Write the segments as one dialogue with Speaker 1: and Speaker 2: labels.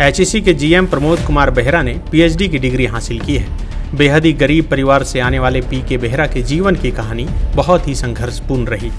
Speaker 1: HEC के GM Pramod Kumar Behera ने PhD की डिग्री हासिल की है। बेहद ही गरीब परिवार से आने वाले पीके बेहरा के जीवन की कहानी बहुत ही संघर्षपूर्ण रही।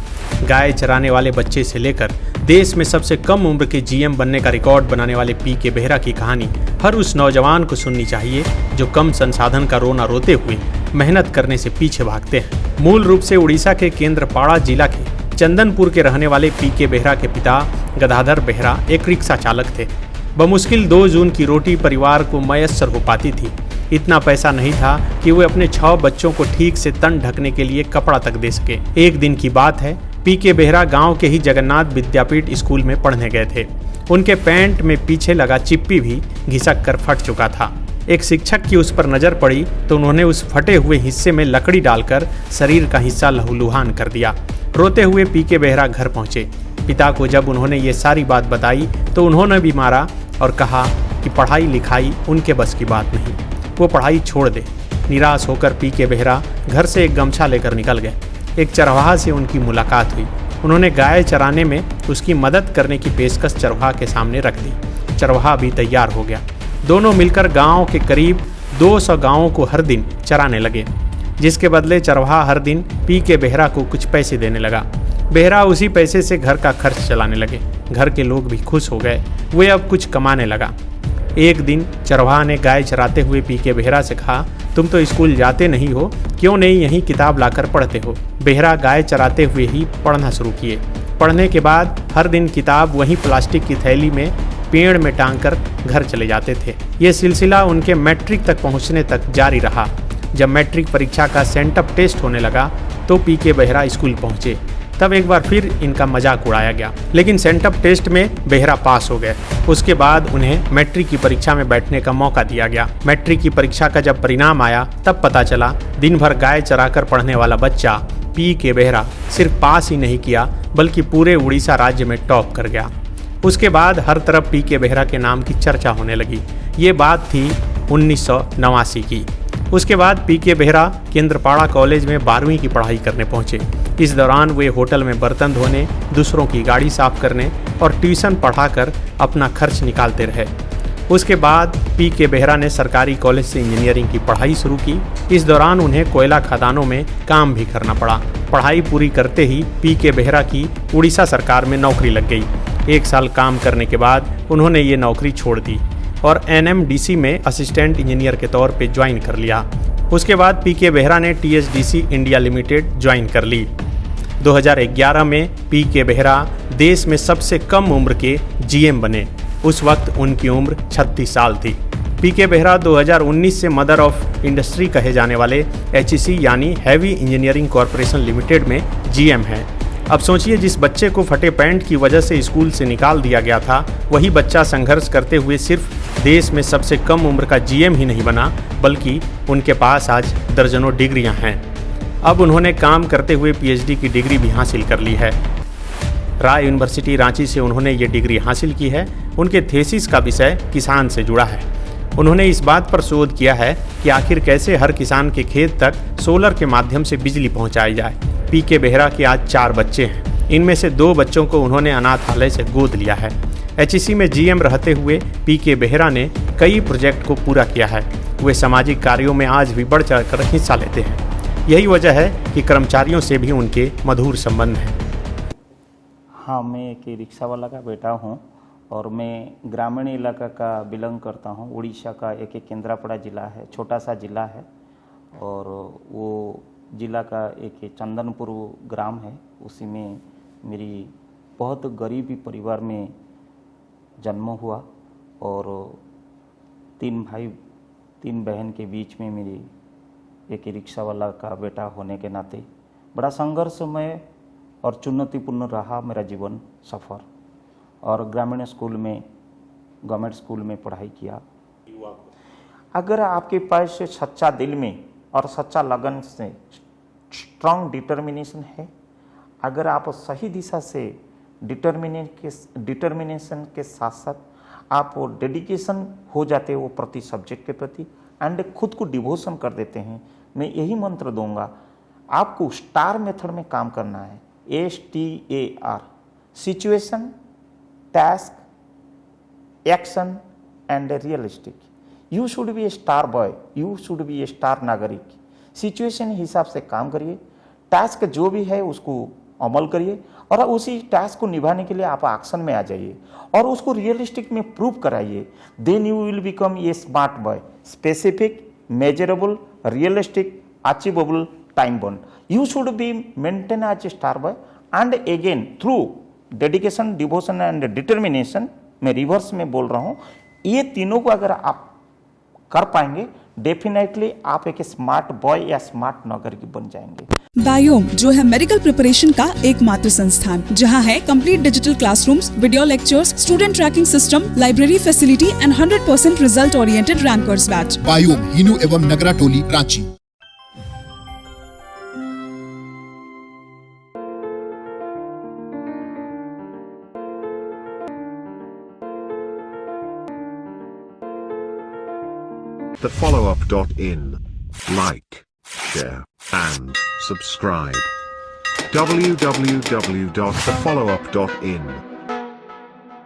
Speaker 1: गाय चराने वाले बच्चे से लेकर देश में सबसे कम उम्र के जीएम बनने का रिकॉर्ड बनाने वाले पीके बेहरा की कहानी हर उस नौजवान को सुननी चाहिए जो कम संसाधन का रोना रोते हुए मेहनत करने से पीछे भागते हैं। मूल रूप से उड़ीसा के केंद्रपाड़ा जिला के चंदनपुर के रहने वाले पीके बेहरा के पिता गदाधर बेहरा एक रिक्शा चालक थे। बमुश्किल 2 जून की रोटी परिवार को मयस्सर हो पाती थी। इतना पैसा नहीं था कि वे अपने 6 बच्चों को ठीक से तन ढकने के लिए कपड़ा तक दे सके। एक दिन की बात है, पीके बेहरा गांव के ही जगन्नाथ विद्यापीठ स्कूल में पढ़ने गए थे। उनके पैंट में पीछे लगा चिप्पी भी घिसक कर फट चुका था। एक शिक्षक की उस पर नजर पड़ी तो उन्होंने उस फटे हुए हिस्से में लकड़ी डालकर शरीर का हिस्सा लहूलुहान कर दिया। रोते हुए पीके बेहरा घर पहुंचे। पिता को जब उन्होंने ये सारी बात बताई तो उन्होंने भी मारा और कहा कि पढ़ाई लिखाई उनके बस की बात नहीं, वो पढ़ाई छोड़ दे। निराश होकर पीके बेहरा घर से एक गमछा लेकर निकल गए। एक चरवाहा से उनकी मुलाकात हुई। उन्होंने गाय चराने में उसकी मदद करने की पेशकश चरवाहा के सामने रख दी। चरवाहा भी तैयार हो गया। दोनों मिलकर गांव के करीब 200 गांवों को हर दिन चराने लगे, जिसके बदले चरवाहा हर दिन पीके बेहरा को कुछ पैसे देने लगा। बेहरा उसी पैसे से घर का खर्च चलाने लगे। घर के लोग भी खुश हो गए। वे अब कुछ कमाने लगा। एक दिन चरवाहा ने गाय चराते हुए पीके बेहरा से कहा, तुम तो स्कूल जाते नहीं हो, क्यों नहीं यहीं किताब लाकर पढ़ते हो। बेहरा गाय चराते हुए ही पढ़ना शुरू किए। पढ़ने के बाद हर दिन किताब वहीं प्लास्टिक की थैली में पेड़ में टांगकर घर चले जाते थे। ये सिलसिला उनके मैट्रिक तक पहुंचने तक जारी रहा। जब मैट्रिक परीक्षा का सेंटअप टेस्ट होने लगा तो पीके बेहरा स्कूल पहुंचे। तब एक बार फिर इनका मजाक उड़ाया गया, लेकिन सेंटअप टेस्ट में बेहरा पास हो गए। उसके बाद उन्हें मैट्रिक की परीक्षा में बैठने का मौका दिया गया। मैट्रिक की परीक्षा का जब परिणाम आया तब पता चला दिन भर गाय चराकर पढ़ने वाला बच्चा पीके बेहरा सिर्फ पास ही नहीं किया बल्कि पूरे उड़ीसा राज्य में टॉप कर गया। उसके बाद हर तरफ पीके बेहरा के नाम की चर्चा होने लगी। ये बात थी 1989 की। उसके बाद पीके बेहरा केंद्रपाड़ा कॉलेज में 12वीं की पढ़ाई करने पहुंचे। इस दौरान वे होटल में बर्तन धोने, दूसरों की गाड़ी साफ करने और ट्यूशन पढ़ाकर अपना खर्च निकालते रहे। उसके बाद पीके बेहरा ने सरकारी कॉलेज से इंजीनियरिंग की पढ़ाई शुरू की। इस दौरान उन्हें कोयला खदानों में काम भी करना पड़ा। पढ़ाई पूरी करते ही पीके बेहरा की उड़ीसा सरकार में नौकरी लग गई। 1 साल काम करने के बाद उन्होंने ये नौकरी छोड़ दी और एनएमडीसी में असिस्टेंट इंजीनियर के तौर पे ज्वाइन कर लिया। उसके बाद पीके बेहरा ने टीएचडीसी इंडिया लिमिटेड ज्वाइन कर ली। 2011 में पीके बेहरा देश में सबसे कम उम्र के जीएम बने। उस वक्त उनकी उम्र 36 साल थी। पीके बेहरा 2019 से मदर ऑफ इंडस्ट्री कहे जाने वाले एचईसी यानी हैवी इंजीनियरिंग कॉरपोरेशन लिमिटेड में जीएम हैं। अब सोचिए, जिस बच्चे को फटे पैंट की वजह से स्कूल से निकाल दिया गया था, वही बच्चा संघर्ष करते हुए सिर्फ देश में सबसे कम उम्र का जीएम ही नहीं बना बल्कि उनके पास आज दर्जनों डिग्रियां हैं। अब उन्होंने काम करते हुए पीएचडी की डिग्री भी हासिल कर ली है। राय यूनिवर्सिटी रांची से उन्होंने ये डिग्री हासिल की है। उनके थीसिस का विषय किसान से जुड़ा है। उन्होंने इस बात पर शोध किया है कि आखिर कैसे हर किसान के खेत तक सोलर के माध्यम से बिजली पहुंचाई जाए। पीके बेहरा के आज 4 बच्चे हैं। इनमें से 2 बच्चों को उन्होंने अनाथालय से गोद लिया है। एचईसी में जीएम रहते हुए पीके बेहरा ने कई प्रोजेक्ट को पूरा किया है। वे सामाजिक कार्यों में आज भी बढ़ चढ़कर हिस्सा लेते हैं। यही वजह है कि कर्मचारियों से भी उनके मधुर संबंध हैं।
Speaker 2: हाँ, मैं एक रिक्शा वाला का बेटा हूँ और मैं ग्रामीण इलाका का बिलोंग करता हूँ। उड़ीसा का एक केंद्रापड़ा ज़िला है, छोटा सा ज़िला है और वो ज़िला का एक चंदनपुर ग्राम है। उसी में मेरी बहुत गरीबी परिवार में जन्म हुआ और 3 भाई 3 बहन के बीच में मेरी एक रिक्शा वाला का बेटा होने के नाते बड़ा संघर्षमय और चुनौतीपूर्ण रहा मेरा जीवन सफ़र। और ग्रामीण स्कूल में, गवर्नमेंट स्कूल में पढ़ाई किया। अगर आपके पास सच्चा दिल में और सच्चा लगन से स्ट्रॉन्ग डिटर्मिनेशन है, अगर आप सही दिशा से डिटर्मिनेशन के साथ साथ आप वो डेडिकेशन हो जाते हो प्रति सब्जेक्ट के प्रति एंड खुद को डिवोशन कर देते हैं, मैं यही मंत्र दूंगा, आपको स्टार मेथड में काम करना है। STAR, situation, task, action and realistic. You should be a star boy, you should be a star नागरिक. सिचुएशन हिसाब से काम करिए, टास्क जो भी है उसको अमल करिए और उसी टास्क को निभाने के लिए आप एक्शन में आ जाइए और उसको रियलिस्टिक में प्रूव कराइए. Then you will become a smart boy, specific, measurable, realistic, achievable, time bound. You should be maintain as a star boy and again through dedication, devotion and determination, मैं reverse में बोल रहा हूँ, ये तीनों को अगर आप कर पाएंगे डेफिनेटली आप एक स्मार्ट बॉय या स्मार्ट नागरिक बन जाएंगे.
Speaker 3: बायोम जो है मेडिकल प्रिपरेशन का एकमात्र संस्थान जहां है complete digital classrooms, video lectures, student tracking system, library facility and 100% result oriented rankers batch.
Speaker 4: Biome, Hinoo एवं नगरा टोली, Ranchi.
Speaker 5: thefollowup.in. Like, share, and subscribe. www.thefollowup.in